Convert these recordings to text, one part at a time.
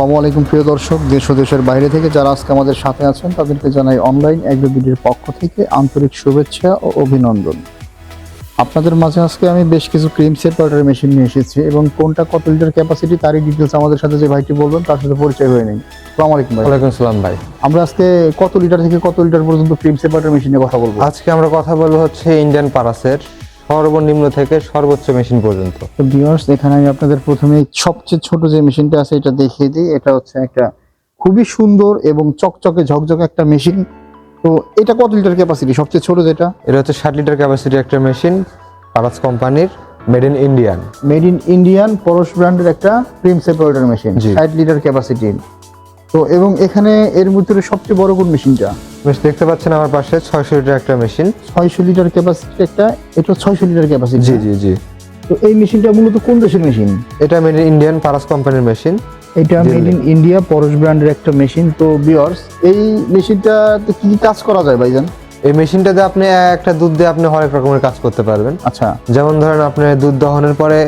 আসসালামু আলাইকুম প্রিয় দর্শক, দেশ ও দেশের বাইরে থেকে যারা আজকে আমাদের সাথে আছেন তাদেরকে জানাই অনলাইন এগ্রোবিডির পক্ষ থেকে আন্তরিক শুভেচ্ছা ও অভিনন্দন। আপনাদের মাঝে আজকে আমি বেশ কিছু ক্রিম সেপারেটর মেশিন নিয়ে এসেছি এবং কোনটা কত লিটার ক্যাপাসিটি তারই ডিটেলস আমাদের সাথে যে ভাইটি বলবেন তার সাথে পরিচয় হয়ে নেই। আসসালামু আলাইকুম ভাই। ওয়ালাইকুম আসসালাম ভাই। আমরা আজকে কত লিটার থেকে কত লিটার পর্যন্ত ক্রিম সেপারেটর মেশিন নিয়ে কথা বলবো? আজকে আমরা কথা বলবো হচ্ছে ইন্ডিয়ান পারাসের সর্বনিম্ন থেকে সর্বোচ্চ মেশিন পর্যন্ত। তো ভিউয়ার্স, এখানে আমি আপনাদের প্রথমে সবচেয়ে ছোট যে মেশিনটা আছে এটা দেখিয়ে দিই। এটা হচ্ছে একটা খুবই সুন্দর এবং চকচকে ঝকঝকে একটা মেশিন। তো এটা কত লিটার ক্যাপাসিটি সবচেয়ে ছোট যেটা? এটা হচ্ছে 60 লিটার ক্যাপাসিটি একটা মেশিন, পারাস কোম্পানির, made in Indian. Made in Indian পরশ ব্র্যান্ডের একটা ক্রিম সেপারেটর মেশিন, জি। 60 লিটার ক্যাপাসিটি। তো এবং এখানে এর ভিতরে সবচেয়ে বড় কোন মেশিনটা? দেখতে পাচ্ছেন আমার পাশে 600 লিটার একটা মেশিন। 600 লিটার ক্যাপাসিটি একটা, এটা 600 লিটার ক্যাপাসিটি। জি জি জি। তো এই মেশিনটা মূলত কোন দেশের মেশিন? এটা মেড ইন ইন্ডিয়ান পারাস কোম্পানির মেশিন। এটা মেড ইন ইন্ডিয়া পরশ ব্র্যান্ডের একটা মেশিন। তো ভিউয়ার্স, এই মেশিনটাতে কি কি কাজ করা যায় ভাইজান? এই মেশিনটাতে আপনি একটা দুধ দিয়ে আপনি হরেক রকমের কাজ করতে পারবেন। আচ্ছা, যেমন ধরেন আপনি দুধ দহনের পরে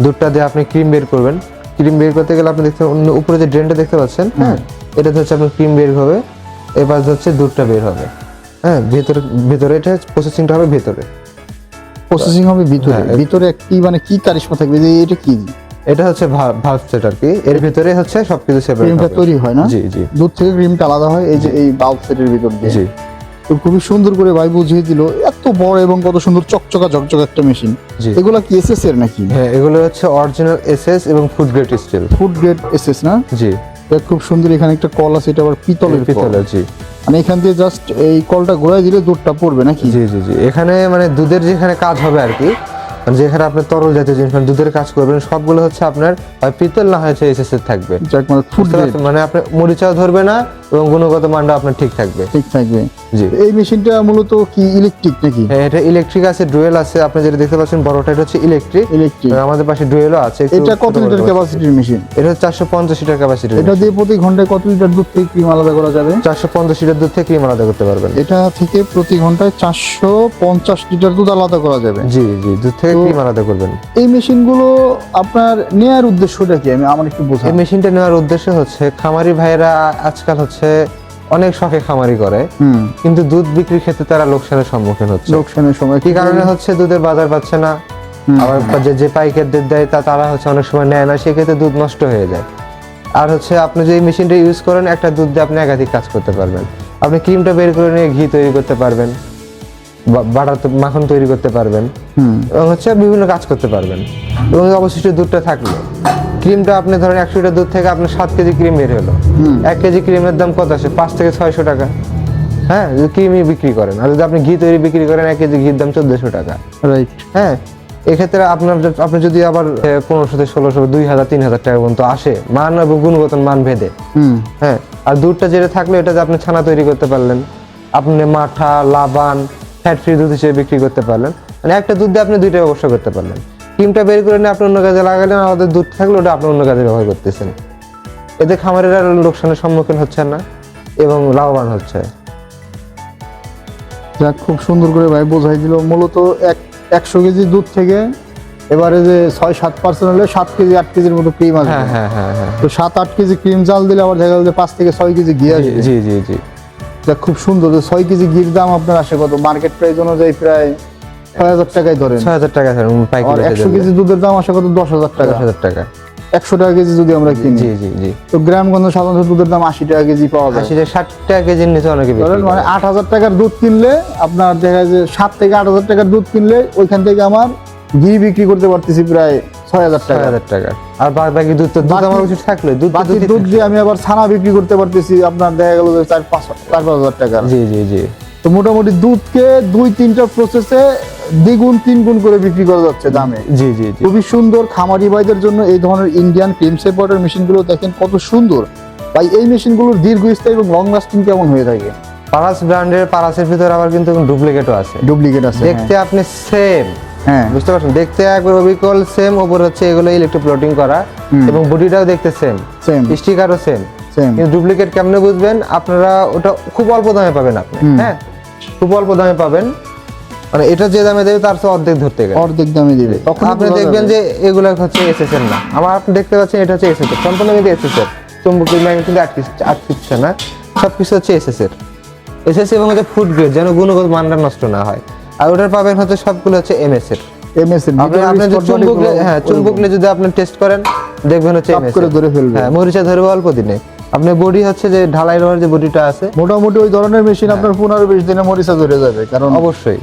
দুধটা দিয়ে আপনি ক্রিম বের করবেন। ক্রিম বের করতে গেলে আপনি দেখতে উপরে যে ড্রেনটা দেখতে পাচ্ছেন, হ্যাঁ, এটাতে হচ্ছে আপনার ক্রিম বের হবে, এবার হচ্ছে দুধটা বের হবে। হ্যাঁ, ভিতরে এটা প্রসেসিংটা হবে ভিতরে। প্রসেসিং হবে ভিতরে। হ্যাঁ, ভিতরে কি মানে কি কারিশমা থাকবে যে এটা কি? এটা হচ্ছে ভালভ সেট আর কি, এর ভিতরে হচ্ছে সবকিছু সেপারেট ক্রিমটা হবে। তৈরি হয় না? জি জি দুধ থেকে ক্রিমটা আলাদা হয় এই যে এই বাল্ব সেটের ভিতর দিয়ে। জি তো খুবই সুন্দর করে ভাই বুঝিয়ে দিল। এত বড় এবং কত সুন্দর চকচকা ঝকঝকে একটা মেশিন। জি। এগুলা কি এসএস এর নাকি? হ্যাঁ, এগুলো হচ্ছে অরিজিনাল এসএস এবং food grade still. Food grade SS না? জি, এটা খুব সুন্দর। এখানে একটা কল আছে, এটা আবার পিতলের কল। পিতলের। জি মানে এখান দিয়ে জাস্ট এই কলটা ঘোরায় দিলে দুধটা পড়বে নাকি? জি জি জি। এখানে মানে দুধের যেখানে কাজ হবে আর কি, মানে যেখানে আপনি তরল জাতীয় জিনিস মানে দুধের কাজ করবেন, সবগুলো হচ্ছে আপনার হয় পিতল না হচ্ছে এসএস এর থাকবে। যাক, মানে ফুড বুঝতে গ্রেড পারছেন? মানে আপনার মরিচাও ধরবে না এবং গুণগত মানটা আপনার ঠিক থাকবে। ঠিক থাকবে। জি। এই মেশিনটা মূলত কি ইলেকট্রিক নাকি? হ্যাঁ, এটা ইলেকট্রিক আছে, ডুয়েল আছে। আপনি যেটা দেখতে পাচ্ছেন বড়টা, এটা হচ্ছে ইলেকট্রিক। ইলেকট্রিক। আমাদের পাশে ডুয়েলও আছে। এটা কত লিটার ক্যাপাসিটির মেশিন? এটা হচ্ছে 450 লিটার ক্যাপাসিটি। এটা দিয়ে প্রতি ঘন্টায় কত লিটার দুধ থেকে ক্রিম আলাদা করা যাবে? 450 লিটার দুধ থেকে ক্রিম আলাদা করতে পারবেন। এটা থেকে প্রতি ঘন্টায় 450 লিটার দুধ আলাদা করা যাবে। জি জি, দুধ থেকে ক্রিম আলাদা করবেন। এই মেশিনগুলো আপনার নেয়ার উদ্দেশ্যটা কি আমার একটু এই বোঝান। মেশিনটা নেওয়ার উদ্দেশ্য হচ্ছে খামারি ভাইয়েরা আজকাল হচ্ছে অনেক শখে খামারি করে, কিন্তু দুধ বিক্রির ক্ষেত্রে তারা লোকসানের সম্মুখীন হচ্ছে। লোকসানের সময় কি কারণে হচ্ছে? দুধের বাজার পাচ্ছে না। আবার যে পাইকারদের দেয় তারা হচ্ছে অনেক সময় নেয় না, সেক্ষেত্রে দুধ নষ্ট হয়ে যায়। আর হচ্ছে আপনি যে এই মেশিনটা ইউজ করেন, একটা দুধ দিয়ে আপনি একাধিক কাজ করতে পারবেন। আপনি ক্রিমটা বের করে নিয়ে ঘি তৈরি করতে পারবেন, বাটার মাখন তৈরি করতে পারবেন, এবং হচ্ছে বিভিন্ন কাজ করতে পারবেন। এবং অবশিষ্ট দুধটা থাকলো, ক্রিমটা আপনি ধরেন 100 লিটার দুধ থেকে আপনার 7 কেজি ক্রিম বের হলো। 1 কেজি ক্রিমের দাম কত আসে? 5 থেকে 600 টাকা। হ্যাঁ, যদি ক্রিমই বিক্রি করেন। আর যদি আপনি ঘি তৈরি বিক্রি করেন, 1 কেজি ঘির দাম 1400 টাকা। রাইট। হ্যাঁ, এক্ষেত্রে আপনি যদি আবার 1500 থেকে 1600, 2000, 3000 টাকা পর্যন্ত আসে, মান এবং গুণগত মান ভেদে। হ্যাঁ, আর দুধটা যেটা থাকলো, এটাতে আপনি ছানা তৈরি করতে পারলেন, আপনি মাঠা, লাবান, ফ্যাট ফ্রি দুধ হিসেবে বিক্রি করতে পারলেন। মানে একটা দুধ দিয়ে আপনি দুইটা ব্যবসা করতে পারলেন। ক্রিমটা বের করে নিয়ে আপনি অন্য কাজে লাগালেন, আমাদের দুধ থাকলে ওটা আপনি অন্য কাজে ব্যবহার করতেছেন। এতে খামারেরা লোকসানের সম্মুখীন হচ্ছে না এবং লাভবান হচ্ছে। যাক, খুব সুন্দর করে ভাই বোঝাই দিল। মূলত 100 কেজি দুধ থেকে এবারে যে 6-7% হলে 7 কেজি 8 কেজির মতো ক্রিম আসবে। হ্যাঁ হ্যাঁ হ্যাঁ হ্যাঁ। তো 7-8 কেজি ক্রিম জাল দিলে আবার দেখা গেল যে 5 থেকে 6 কেজি ঘি আসবে। জি জি জি। যাক, খুব সুন্দর। 6 কেজি ঘির দাম আপনার আসে কত? মার্কেট প্রাইস অনুযায়ী প্রায় 6000 টাকায় ধরেন। 6000 টাকা ধরেন আর পাইকারি। 100 কেজি দুধের দাম আসে কত? 10,000 টাকা। 10,000 টাকা। 100 টাকা কেজি যদি আমরা কিনি। জি জি জি। তো গ্রামগঞ্জ সাধারণত দুধের দাম 80 টাকা কেজি পাওয়া যায়। 80 থেকে 60 টাকা কেজির নিচে অনেকে বিক্রি ধরেন করে। মানে 8,000 টাকার দুধ কিনলে আপনার দেখা যায় 7 থেকে 8,000 টাকার দুধ কিনলে ওইখান থেকে আমার ঘি বিক্রি করতে পারতেছি প্রায় 6,000 টাকা। 6,000 টাকা। আর বাকি দুধ তো দুধ আমার উচিত থাকলে বাকি দুধ দিয়ে আমি আবার ছানা বিক্রি করতে পারতেছি আপনার দেখা গেল যে 4-5,000 টাকা। জি জি জি। তো মোটামুটি দুধকে 2-3টা প্রসেসে দ্বিগুণ 3 গুণ করে বিক্রি করা যাচ্ছে দামে। জি জি জি। খুবই সুন্দর। খামারি ভাইদের জন্য এই ধরনের ইন্ডিয়ান ক্রিম সেপারেটর মেশিনগুলো দেখেন কত সুন্দর। ভাই, এই মেশিনগুলোর দীর্ঘস্থায়ী এবং লং লাস্টিং কেমন হয়ে থাকে? পারাস ব্র্যান্ডের, পারাসের ভিতরে আবার কিন্তু ডুপ্লিকেটও আছে। ডুপ্লিকেট আছে? দেখতে আপনি সেম, হ্যাঁ। বুঝতে পারছেন? দেখতে একবার অবিকল সেম, ওপর হচ্ছে এগুলো ইলেকট্রিক প্লটিং করা এবং বডিটাও দেখতে সেম, সেম স্টিকারও সেম। সেম। কিন্তু ডুপ্লিকেট কেমনে বুঝবেন? আপনারা ওটা খুব অল্প দামে পাবেন আপনি। হ্যাঁ, খুব অল্প দামে পাবেন। মানে এটা যে দামে দেবে তার চেয়ে অর্ধেক ধরতে গেলে অর্ধেক দামে দিবে। তখন আপনি দেখবেন যে এগুলো হচ্ছে এসএস এর না। আপনি দেখতে পাচ্ছেন এটা হচ্ছে এসএস এর, সম্পূর্ণ কিন্তু এসএস এর। চুম্বকের ম্যাগনেট আটকিচ্ছে না, সবকিছু হচ্ছে এসএস এবং হচ্ছে ফুড গ্রেড, যেন গুণগত মানটা নষ্ট না হয়। আর ওটার পাবেন হচ্ছে সবগুলো হচ্ছে এমএস এর। আপনি যে চুম্বকলে যদি আপনি টেস্ট করেন দেখবেন হচ্ছে এমএস করে ধরে ফেলবে। হ্যাঁ, মরিচা ধরবে অল্প দিনে। আপনি বডি হচ্ছে যে ঢালাই রোয়ার যে বডিটা আছে, মোটামুটি ওই ধরনের মেশিন আপনার 15-20 দিনে মরিচা ধরে যাবে, কারণ অবশ্যই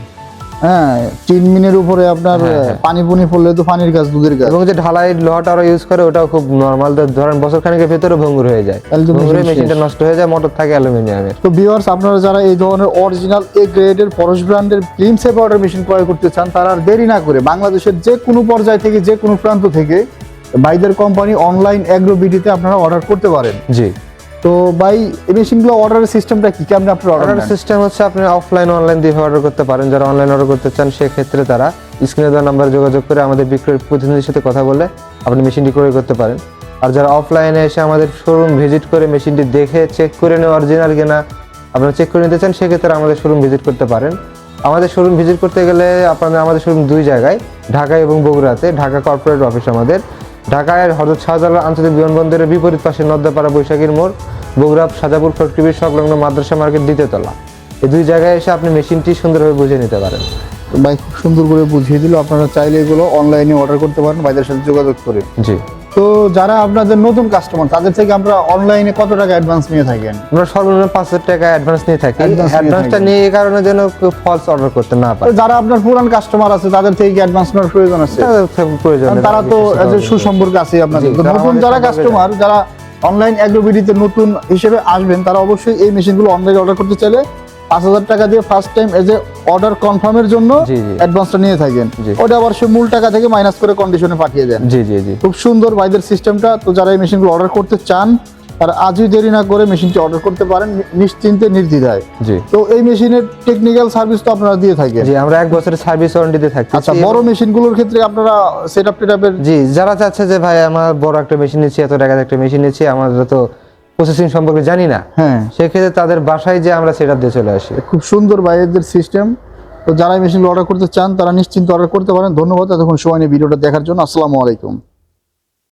হ্যাঁ টিনমিনের উপরে আপনার পানি পুনি পড়লে তো পানির গাছ দুধের গাছ। এবং যে ঢালাই লোহাটা ওরা ইউজ করে ওটাও খুব নরমাল, ধরেন বছর খানেকের ভেতরে ভঙ্গুর হয়ে যায়, তাহলে তো ভঙ্গুরে machine মেশিনটা শেষ। নষ্ট হয়ে যায়, মোটর থাকে অ্যালুমিনিয়ামের। তো ভিউয়ার্স, আপনারা যারা এই ধরনের অরিজিনাল এ গ্রেডের পরশ ব্র্যান্ডের ক্লিন সেপ অর্ডার মেশিন ক্রয় করতে চান, তারা আর দেরি না করে বাংলাদেশের যে কোনো পর্যায় থেকে, যে কোনো প্রান্ত থেকে ভাইদের কোম্পানি অনলাইন এগ্রো বিডিতে আপনারা অর্ডার করতে পারেন। জি। তো ভাই, এই মেশিনগুলো অর্ডারের সিস্টেমটা কি, কেমন আপনার অর্ডার অর্ডার সিস্টেম হচ্ছে আপনি অফলাইন অনলাইন দিয়ে অর্ডার করতে পারেন। যারা অনলাইন অর্ডার করতে চান সেক্ষেত্রে তারা স্ক্রিনে দেওয়া নাম্বারে যোগাযোগ করে আমাদের বিক্রয় প্রতিনিধির সাথে কথা বলে আপনি মেশিনটি ক্রয় করতে পারেন। আর যারা অফলাইনে এসে আমাদের শোরুম ভিজিট করে মেশিনটি দেখে চেক করে নেওয়া অরিজিনাল কিনা আপনারা চেক করে নিতে চান, সেক্ষেত্রে আমাদের শোরুম ভিজিট করতে পারেন। আমাদের শোরুম ভিজিট করতে গেলে আপনাদের আমাদের শোরুম 2 জায়গায়, ঢাকা এবং বগুড়াতে। ঢাকা কর্পোরেট অফিস আমাদের, ঢাকায় হযরত শাহজালাল আন্তর্জাতিক বিমানবন্দরের বিপরীত পাশে নদ্দাপাড়া বৈশাখীর মোড়, বগুড়া সাজাপুর ফ্যাক্টরি সংলগ্ন মাদ্রাসা মার্কেট 2য় তলা। এই 2 জায়গায় এসে আপনি মেশিনটি সুন্দরভাবে বুঝে নিতে পারেন। ভাই খুব সুন্দর করে বুঝিয়ে দিল। আপনারা চাইলে এগুলো অনলাইনে অর্ডার করতে পারেন ভাইদের সাথে যোগাযোগ করে। জি। তো যারা আপনাদের নতুন কাস্টমার, তাদের থেকে আমরা অনলাইনে কত টাকা অ্যাডভান্স নিয়ে থাকেন? আমরা সর্বনিম্ন 5,000 টাকা অ্যাডভান্স নিয়ে থাকি। Advance নিয়ে অ্যাডভান্সটা থাকেন। নিয়ে এই কারণে যেন ফলস অর্ডার করতে না তো পারে। যারা আপনার পুরান কাস্টমার আছে, তাদের থেকে কি অ্যাডভান্স নেওয়ার প্রয়োজন আছে? তাদের প্রয়োজন কারণ নেই, তারা তো কিছু এজ এ টাকা সুসম্পর্ক আছে আপনাদের। জি, তো তারা নতুন আমাদের যারা সম্পর্কে কাস্টমার, যারা অনলাইন অ্যাগ্রোবিডিতে নতুন হিসেবে আসবেন, তারা অবশ্যই এই মেশিনগুলো অনলাইনে অর্ডার করতে চাইলে 5,000 টাকা দিয়ে first time as a order কনফার্মের জন্য জি, জি। অ্যাডভান্সটা নিয়ে থাকেন। জি। ওটা আবার সে মূল টাকা থেকে মাইনাস করে কন্ডিশনে পাঠিয়ে দেন। জি জি জি। খুব সুন্দর ভাইদের সিস্টেমটা। তো যারা এই মেশিনগুলো অর্ডার করতে চান, তারা আজই দেরি না করে মেশিনটি অর্ডার করতে পারেন নিশ্চিন্তে, নির্দ্বিধায়। জি। তো এই মেশিনের টেকনিক্যাল সার্ভিস তো আপনারা দিয়ে থাকেন। জি, আমরা 1 বছরের সার্ভিস ওয়ারেন্টিতে থাকি। আচ্ছা, বড় মেশিনগুলোর ক্ষেত্রে আপনারা সেটআপ টেটআপের? জি, যারা চাচ্ছে যে ভাই আমার বড় একটা মেশিন নিচ্ছি, এত টাকার একটা মেশিন নিচ্ছি, আমরা তো প্রসেসিং সম্পর্কে জানি না, হ্যাঁ, সেক্ষেত্রে তাদের বাসায় যে আমরা সেটআপ দিয়ে চলে আসি। খুব সুন্দর ভাইদের সিস্টেম। তো যারা এই মেশিনগুলো অর্ডার করতে চান, তারা নিশ্চিন্তে অর্ডার করতে পারেন। ধন্যবাদ এতক্ষণ সময় নিয়ে ভিডিওটা দেখার জন্য। আসসালামু আলাইকুম।